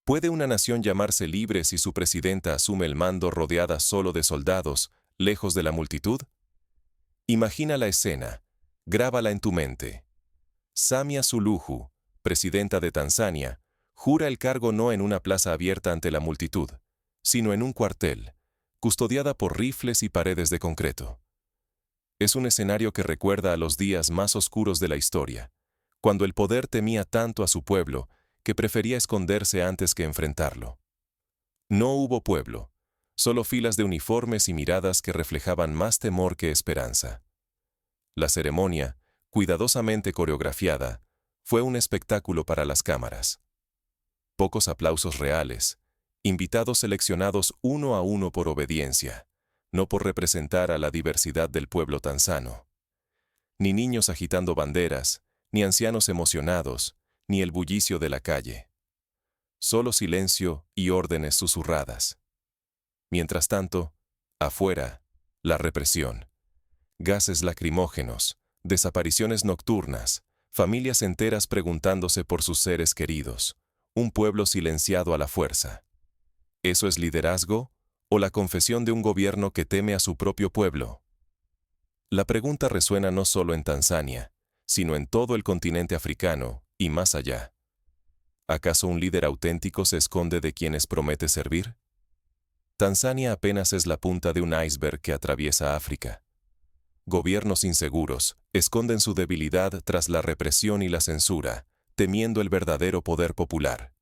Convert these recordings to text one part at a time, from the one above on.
¿Puede una nación llamarse libre si su presidenta asume el mando rodeada solo de soldados, lejos de la multitud? Imagina la escena, grábala en tu mente. Samia Suluhu, presidenta de Tanzania, jura el cargo no en una plaza abierta ante la multitud, sino en un cuartel, custodiada por rifles y paredes de concreto. Es un escenario que recuerda a los días más oscuros de la historia, cuando el poder temía tanto a su pueblo que prefería esconderse antes que enfrentarlo. No hubo pueblo, solo filas de uniformes y miradas que reflejaban más temor que esperanza. La ceremonia, cuidadosamente coreografiada, fue un espectáculo para las cámaras. Pocos aplausos reales, invitados seleccionados uno a uno por obediencia, no por representar a la diversidad del pueblo tanzano. Ni niños agitando banderas, ni ancianos emocionados, ni el bullicio de la calle. Solo silencio y órdenes susurradas. Mientras tanto, afuera, la represión. Gases lacrimógenos, desapariciones nocturnas, familias enteras preguntándose por sus seres queridos, un pueblo silenciado a la fuerza. ¿Eso es liderazgo o la confesión de un gobierno que teme a su propio pueblo? La pregunta resuena no solo en Tanzania, sino en todo el continente africano y más allá. ¿Acaso un líder auténtico se esconde de quienes promete servir? Tanzania apenas es la punta de un iceberg que atraviesa África. Gobiernos inseguros esconden su debilidad tras la represión y la censura, temiendo el verdadero poder popular.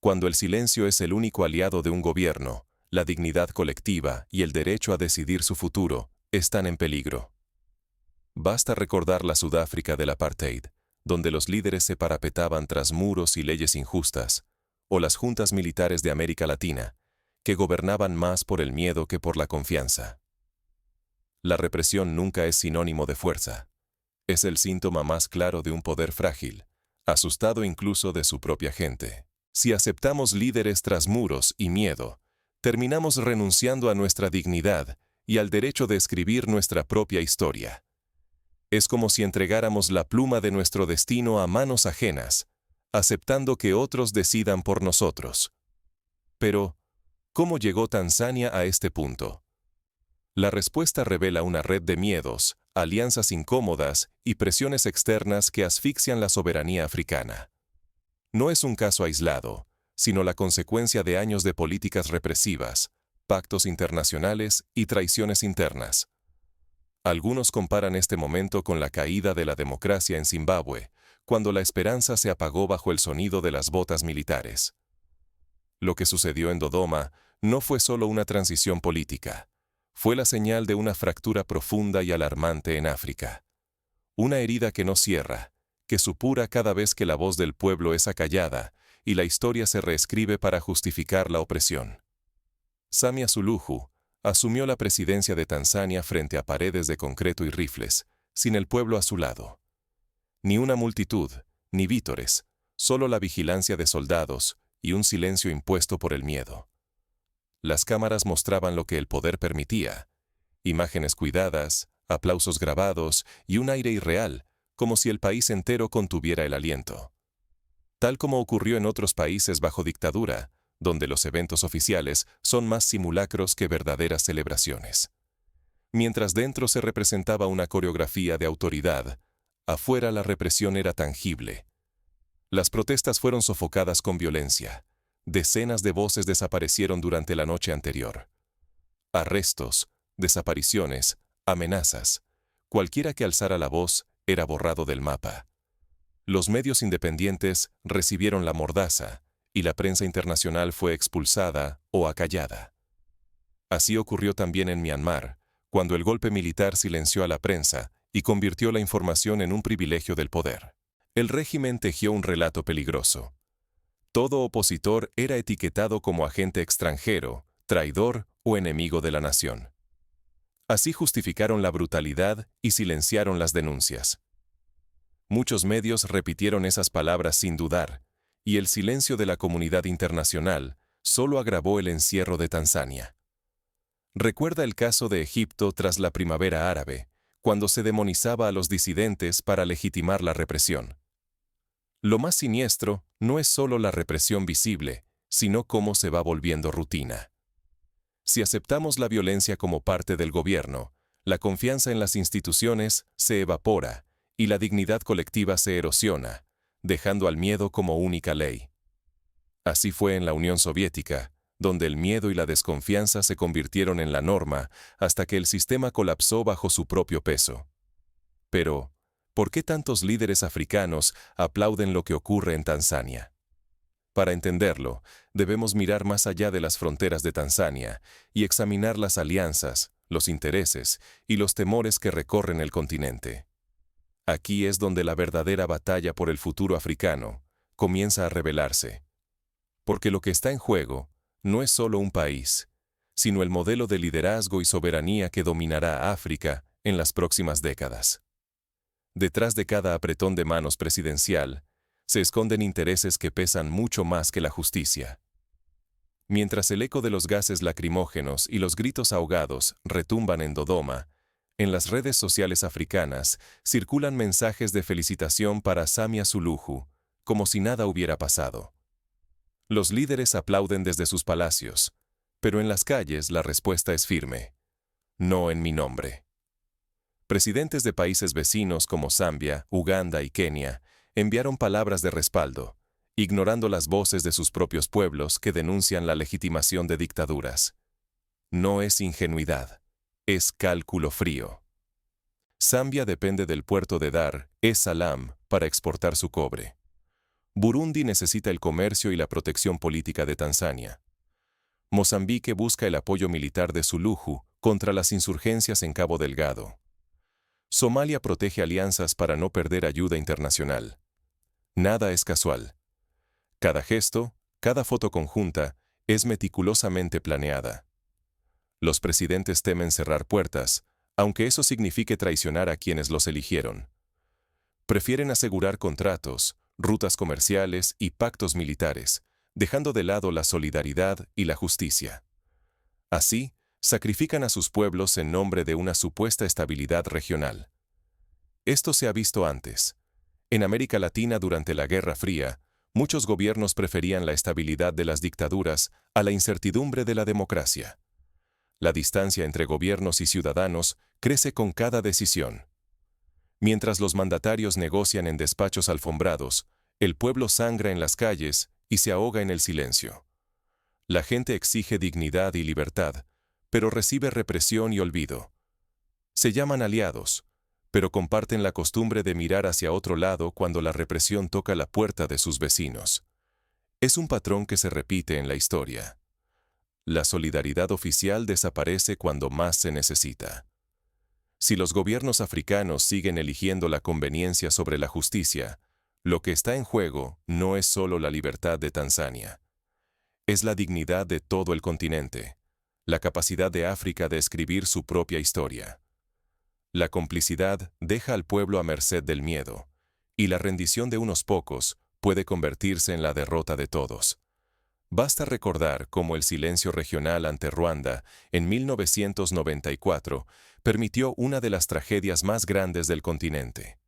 Cuando el silencio es el único aliado de un gobierno, la dignidad colectiva y el derecho a decidir su futuro están en peligro. Basta recordar la Sudáfrica del apartheid, donde los líderes se parapetaban tras muros y leyes injustas, o las juntas militares de América Latina, que gobernaban más por el miedo que por la confianza. La represión nunca es sinónimo de fuerza. Es el síntoma más claro de un poder frágil, asustado incluso de su propia gente. Si aceptamos líderes tras muros y miedo, terminamos renunciando a nuestra dignidad y al derecho de escribir nuestra propia historia. Es como si entregáramos la pluma de nuestro destino a manos ajenas, aceptando que otros decidan por nosotros. Pero, ¿cómo llegó Tanzania a este punto? La respuesta revela una red de miedos, alianzas incómodas y presiones externas que asfixian la soberanía africana. No es un caso aislado, sino la consecuencia de años de políticas represivas, pactos internacionales y traiciones internas. Algunos comparan este momento con la caída de la democracia en Zimbabue, cuando la esperanza se apagó bajo el sonido de las botas militares. Lo que sucedió en Dodoma no fue solo una transición política, fue la señal de una fractura profunda y alarmante en África. Una herida que no cierra, que supura cada vez que la voz del pueblo es acallada y la historia se reescribe para justificar la opresión. Samia Suluhu asumió la presidencia de Tanzania frente a paredes de concreto y rifles, sin el pueblo a su lado. Ni una multitud, ni vítores, solo la vigilancia de soldados y un silencio impuesto por el miedo. Las cámaras mostraban lo que el poder permitía: imágenes cuidadas, aplausos grabados y un aire irreal, como si el país entero contuviera el aliento. Tal como ocurrió en otros países bajo dictadura, donde los eventos oficiales son más simulacros que verdaderas celebraciones. Mientras dentro se representaba una coreografía de autoridad, afuera la represión era tangible. Las protestas fueron sofocadas con violencia. Decenas de voces desaparecieron durante la noche anterior. Arrestos, desapariciones, amenazas. Cualquiera que alzara la voz era borrado del mapa. Los medios independientes recibieron la mordaza y la prensa internacional fue expulsada o acallada. Así ocurrió también en Myanmar, cuando el golpe militar silenció a la prensa y convirtió la información en un privilegio del poder. El régimen tejió un relato peligroso. Todo opositor era etiquetado como agente extranjero, traidor o enemigo de la nación. Así justificaron la brutalidad y silenciaron las denuncias. Muchos medios repitieron esas palabras sin dudar, y el silencio de la comunidad internacional solo agravó el encierro de Tanzania. Recuerda el caso de Egipto tras la primavera árabe, cuando se demonizaba a los disidentes para legitimar la represión. Lo más siniestro no es solo la represión visible, sino cómo se va volviendo rutina. Si aceptamos la violencia como parte del gobierno, la confianza en las instituciones se evapora y la dignidad colectiva se erosiona, dejando al miedo como única ley. Así fue en la Unión Soviética, donde el miedo y la desconfianza se convirtieron en la norma hasta que el sistema colapsó bajo su propio peso. Pero, ¿por qué tantos líderes africanos aplauden lo que ocurre en Tanzania? Para entenderlo, debemos mirar más allá de las fronteras de Tanzania y examinar las alianzas, los intereses y los temores que recorren el continente. Aquí es donde la verdadera batalla por el futuro africano comienza a revelarse. Porque lo que está en juego no es solo un país, sino el modelo de liderazgo y soberanía que dominará a África en las próximas décadas. Detrás de cada apretón de manos presidencial, se esconden intereses que pesan mucho más que la justicia. Mientras el eco de los gases lacrimógenos y los gritos ahogados retumban en Dodoma, en las redes sociales africanas circulan mensajes de felicitación para Samia Suluhu, como si nada hubiera pasado. Los líderes aplauden desde sus palacios, pero en las calles la respuesta es firme: no en mi nombre. Presidentes de países vecinos como Zambia, Uganda y Kenia enviaron palabras de respaldo, ignorando las voces de sus propios pueblos que denuncian la legitimación de dictaduras. No es ingenuidad, es cálculo frío. Zambia depende del puerto de Dar es Salaam para exportar su cobre. Burundi necesita el comercio y la protección política de Tanzania. Mozambique busca el apoyo militar de Suluhu contra las insurgencias en Cabo Delgado. Somalia protege alianzas para no perder ayuda internacional. Nada es casual. Cada gesto, cada foto conjunta, es meticulosamente planeada. Los presidentes temen cerrar puertas, aunque eso signifique traicionar a quienes los eligieron. Prefieren asegurar contratos, rutas comerciales y pactos militares, dejando de lado la solidaridad y la justicia. Así, sacrifican a sus pueblos en nombre de una supuesta estabilidad regional. Esto se ha visto antes. En América Latina durante la Guerra Fría, muchos gobiernos preferían la estabilidad de las dictaduras a la incertidumbre de la democracia. La distancia entre gobiernos y ciudadanos crece con cada decisión. Mientras los mandatarios negocian en despachos alfombrados, el pueblo sangra en las calles y se ahoga en el silencio. La gente exige dignidad y libertad, pero recibe represión y olvido. Se llaman aliados, pero comparten la costumbre de mirar hacia otro lado cuando la represión toca la puerta de sus vecinos. Es un patrón que se repite en la historia. La solidaridad oficial desaparece cuando más se necesita. Si los gobiernos africanos siguen eligiendo la conveniencia sobre la justicia, lo que está en juego no es solo la libertad de Tanzania. Es la dignidad de todo el continente, la capacidad de África de escribir su propia historia. La complicidad deja al pueblo a merced del miedo, y la rendición de unos pocos puede convertirse en la derrota de todos. Basta recordar cómo el silencio regional ante Ruanda, en 1994, permitió una de las tragedias más grandes del continente.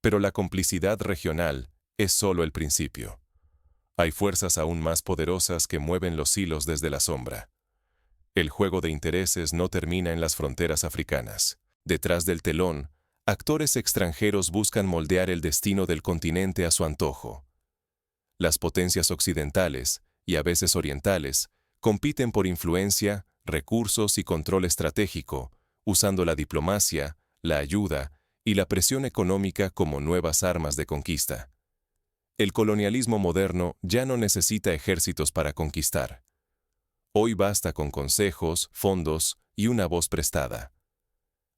Pero la complicidad regional es solo el principio. Hay fuerzas aún más poderosas que mueven los hilos desde la sombra. El juego de intereses no termina en las fronteras africanas. Detrás del telón, actores extranjeros buscan moldear el destino del continente a su antojo. Las potencias occidentales, y a veces orientales, compiten por influencia, recursos y control estratégico, usando la diplomacia, la ayuda y la presión económica como nuevas armas de conquista. El colonialismo moderno ya no necesita ejércitos para conquistar. Hoy basta con consejos, fondos y una voz prestada.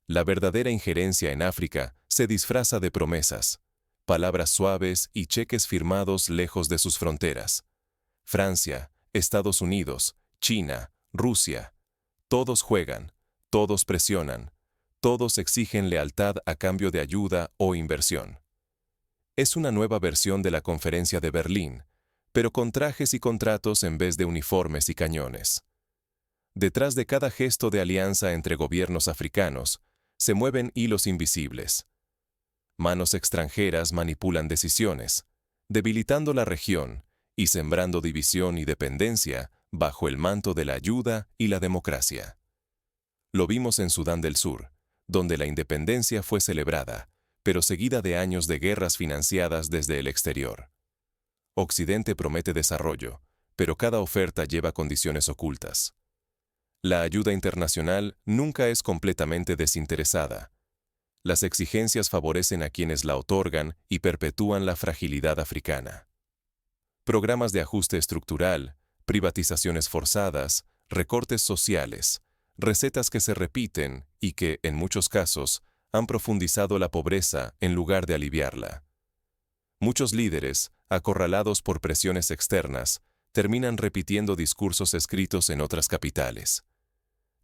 La verdadera injerencia en África se disfraza de promesas, palabras suaves y cheques firmados lejos de sus fronteras. Francia, Estados Unidos, China, Rusia, todos juegan, todos presionan, todos exigen lealtad a cambio de ayuda o inversión. Es una nueva versión de la Conferencia de Berlín, pero con trajes y contratos en vez de uniformes y cañones. Detrás de cada gesto de alianza entre gobiernos africanos, se mueven hilos invisibles. Manos extranjeras manipulan decisiones, debilitando la región y sembrando división y dependencia bajo el manto de la ayuda y la democracia. Lo vimos en Sudán del Sur, donde la independencia fue celebrada, pero seguida de años de guerras financiadas desde el exterior. Occidente promete desarrollo, pero cada oferta lleva condiciones ocultas. La ayuda internacional nunca es completamente desinteresada. Las exigencias favorecen a quienes la otorgan y perpetúan la fragilidad africana. Programas de ajuste estructural, privatizaciones forzadas, recortes sociales, recetas que se repiten y que, en muchos casos, han profundizado la pobreza en lugar de aliviarla. Muchos líderes, acorralados por presiones externas, terminan repitiendo discursos escritos en otras capitales.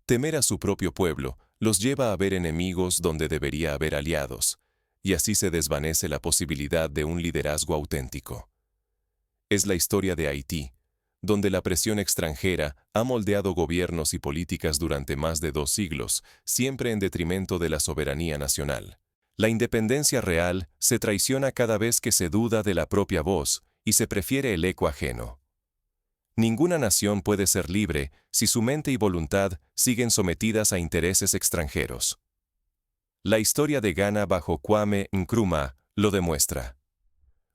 Temer a su propio pueblo los lleva a ver enemigos donde debería haber aliados, y así se desvanece la posibilidad de un liderazgo auténtico. Es la historia de Haití, donde la presión extranjera ha moldeado gobiernos y políticas durante más de 2 siglos, siempre en detrimento de la soberanía nacional. La independencia real se traiciona cada vez que se duda de la propia voz y se prefiere el eco ajeno. Ninguna nación puede ser libre si su mente y voluntad siguen sometidas a intereses extranjeros. La historia de Ghana bajo Kwame Nkrumah lo demuestra.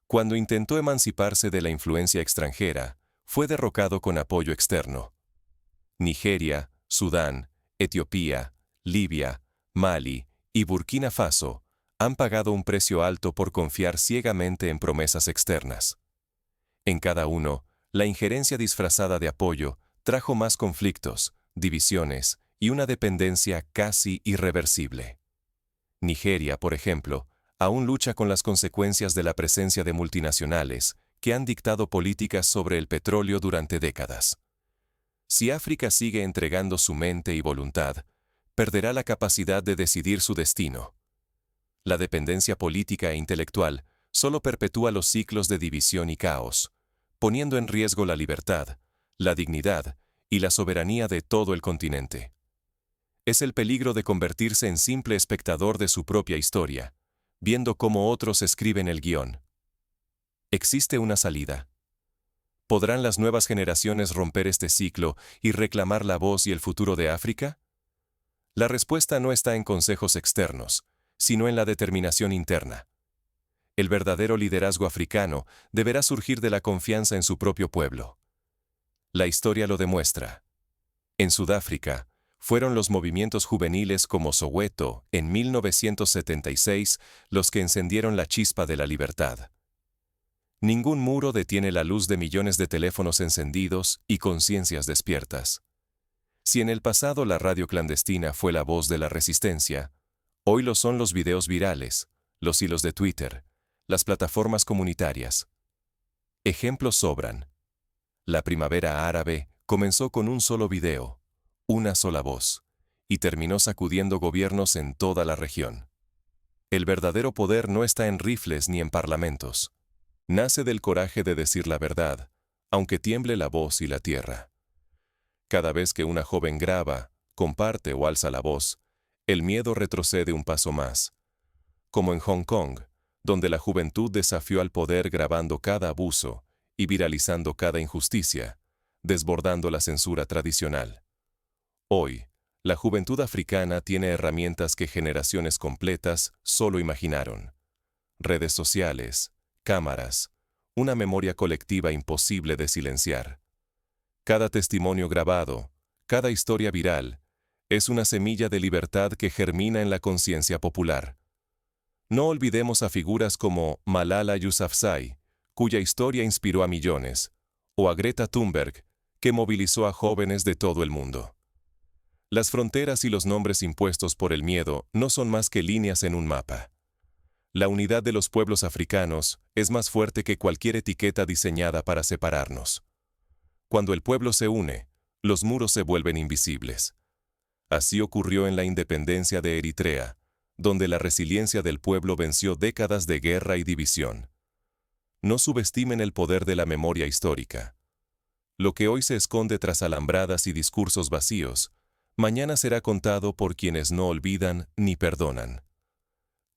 Cuando intentó emanciparse de la influencia extranjera, fue derrocado con apoyo externo. Nigeria, Sudán, Etiopía, Libia, Mali y Burkina Faso han pagado un precio alto por confiar ciegamente en promesas externas. En cada uno, la injerencia disfrazada de apoyo trajo más conflictos, divisiones y una dependencia casi irreversible. Nigeria, por ejemplo, aún lucha con las consecuencias de la presencia de multinacionales que han dictado políticas sobre el petróleo durante décadas. Si África sigue entregando su mente y voluntad, perderá la capacidad de decidir su destino. La dependencia política e intelectual solo perpetúa los ciclos de división y caos, poniendo en riesgo la libertad, la dignidad y la soberanía de todo el continente. Es el peligro de convertirse en simple espectador de su propia historia, viendo cómo otros escriben el guión. ¿Existe una salida? ¿Podrán las nuevas generaciones romper este ciclo y reclamar la voz y el futuro de África? La respuesta no está en consejos externos, sino en la determinación interna. El verdadero liderazgo africano deberá surgir de la confianza en su propio pueblo. La historia lo demuestra. En Sudáfrica, fueron los movimientos juveniles como Soweto, en 1976, los que encendieron la chispa de la libertad. Ningún muro detiene la luz de millones de teléfonos encendidos y conciencias despiertas. Si en el pasado la radio clandestina fue la voz de la resistencia, hoy lo son los videos virales, los hilos de Twitter, las plataformas comunitarias. Ejemplos sobran. La primavera árabe comenzó con un solo video, una sola voz, y terminó sacudiendo gobiernos en toda la región. El verdadero poder no está en rifles ni en parlamentos. Nace del coraje de decir la verdad, aunque tiemble la voz y la tierra. Cada vez que una joven graba, comparte o alza la voz, el miedo retrocede un paso más. Como en Hong Kong, donde la juventud desafió al poder grabando cada abuso y viralizando cada injusticia, desbordando la censura tradicional. Hoy, la juventud africana tiene herramientas que generaciones completas solo imaginaron. Redes sociales, cámaras, una memoria colectiva imposible de silenciar. Cada testimonio grabado, cada historia viral, es una semilla de libertad que germina en la conciencia popular. No olvidemos a figuras como Malala Yousafzai, cuya historia inspiró a millones, o a Greta Thunberg, que movilizó a jóvenes de todo el mundo. Las fronteras y los nombres impuestos por el miedo no son más que líneas en un mapa. La unidad de los pueblos africanos es más fuerte que cualquier etiqueta diseñada para separarnos. Cuando el pueblo se une, los muros se vuelven invisibles. Así ocurrió en la independencia de Eritrea, donde la resiliencia del pueblo venció décadas de guerra y división. No subestimen el poder de la memoria histórica. Lo que hoy se esconde tras alambradas y discursos vacíos, mañana será contado por quienes no olvidan ni perdonan.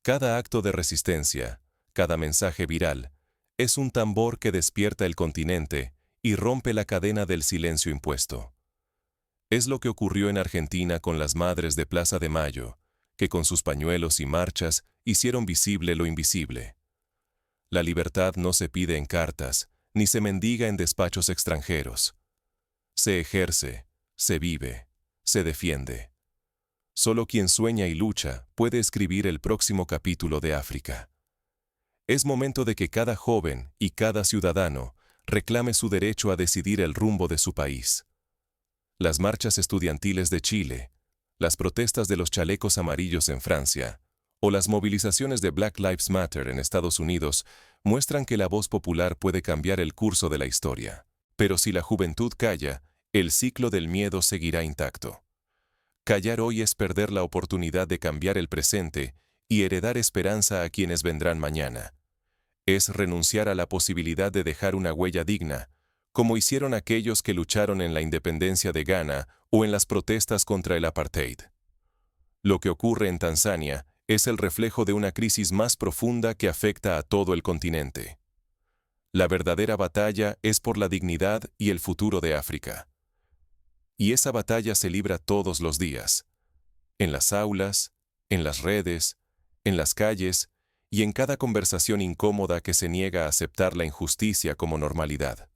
Cada acto de resistencia, cada mensaje viral, Es un tambor que despierta el continente y rompe la cadena del silencio impuesto. Es lo que ocurrió en Argentina con las madres de Plaza de Mayo, que con sus pañuelos y marchas hicieron visible lo invisible. La libertad no se pide en cartas, ni se mendiga en despachos extranjeros. Se ejerce, se vive, se defiende. Solo quien sueña y lucha puede escribir el próximo capítulo de África. Es momento de que cada joven y cada ciudadano reclame su derecho a decidir el rumbo de su país. Las marchas estudiantiles de Chile, las protestas de los chalecos amarillos en Francia, o las movilizaciones de Black Lives Matter en Estados Unidos muestran que la voz popular puede cambiar el curso de la historia. Pero si la juventud calla, el ciclo del miedo seguirá intacto. Callar hoy es perder la oportunidad de cambiar el presente y heredar esperanza a quienes vendrán mañana. Es renunciar a la posibilidad de dejar una huella digna, como hicieron aquellos que lucharon en la independencia de Ghana o en las protestas contra el apartheid. Lo que ocurre en Tanzania es el reflejo de una crisis más profunda que afecta a todo el continente. La verdadera batalla es por la dignidad y el futuro de África. Y esa batalla se libra todos los días, en las aulas, en las redes, en las calles y en cada conversación incómoda que se niega a aceptar la injusticia como normalidad.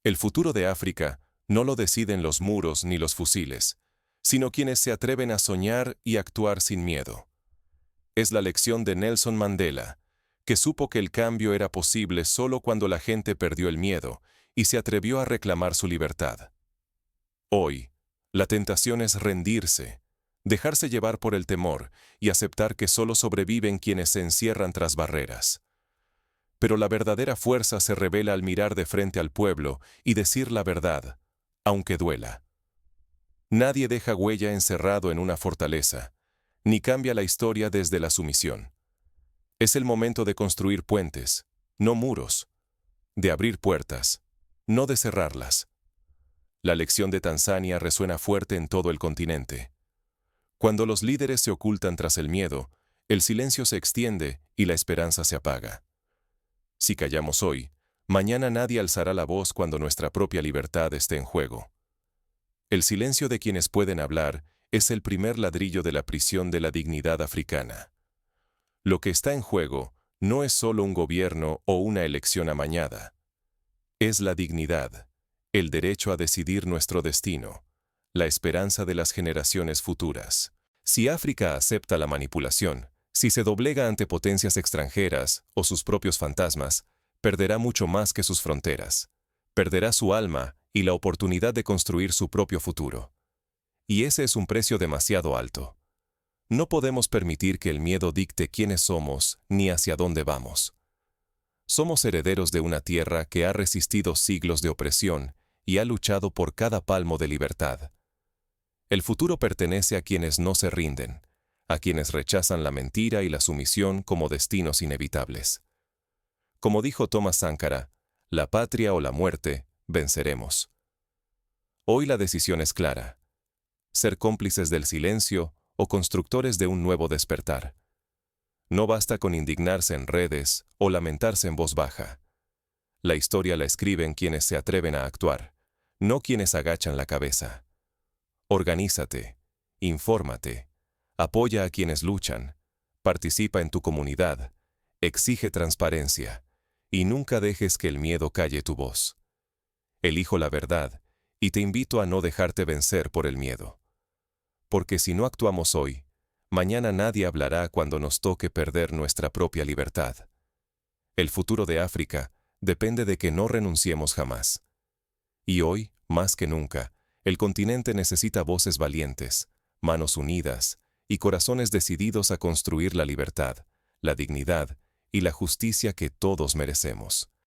El futuro de África no lo deciden los muros ni los fusiles, sino quienes se atreven a soñar y actuar sin miedo. Es la lección de Nelson Mandela, que supo que el cambio era posible solo cuando la gente perdió el miedo y se atrevió a reclamar su libertad. Hoy, la tentación es rendirse, dejarse llevar por el temor y aceptar que solo sobreviven quienes se encierran tras barreras. Pero la verdadera fuerza se revela al mirar de frente al pueblo y decir la verdad, aunque duela. Nadie deja huella encerrado en una fortaleza, ni cambia la historia desde la sumisión. Es el momento de construir puentes, no muros, de abrir puertas, no de cerrarlas. La lección de Tanzania resuena fuerte en todo el continente. Cuando los líderes se ocultan tras el miedo, el silencio se extiende y la esperanza se apaga. Si callamos hoy, mañana nadie alzará la voz cuando nuestra propia libertad esté en juego. El silencio de quienes pueden hablar es el primer ladrillo de la prisión de la dignidad africana. Lo que está en juego no es solo un gobierno o una elección amañada. Es la dignidad, el derecho a decidir nuestro destino, la esperanza de las generaciones futuras. Si África acepta la manipulación, si se doblega ante potencias extranjeras o sus propios fantasmas, perderá mucho más que sus fronteras. Perderá su alma y la oportunidad de construir su propio futuro. Y ese es un precio demasiado alto. No podemos permitir que el miedo dicte quiénes somos ni hacia dónde vamos. Somos herederos de una tierra que ha resistido siglos de opresión y ha luchado por cada palmo de libertad. El futuro pertenece a quienes no se rinden, a quienes rechazan la mentira y la sumisión como destinos inevitables. Como dijo Thomas Sankara, la patria o la muerte, venceremos. Hoy la decisión es clara: ser cómplices del silencio o constructores de un nuevo despertar. No basta con indignarse en redes o lamentarse en voz baja. La historia la escriben quienes se atreven a actuar, no quienes agachan la cabeza. Organízate, infórmate, apoya a quienes luchan, participa en tu comunidad, exige transparencia y nunca dejes que el miedo calle tu voz. Elijo la verdad y te invito a no dejarte vencer por el miedo. Porque si no actuamos hoy, mañana nadie hablará cuando nos toque perder nuestra propia libertad. El futuro de África depende de que no renunciemos jamás. Y hoy, más que nunca, el continente necesita voces valientes, manos unidas y corazones decididos a construir la libertad, la dignidad y la justicia que todos merecemos.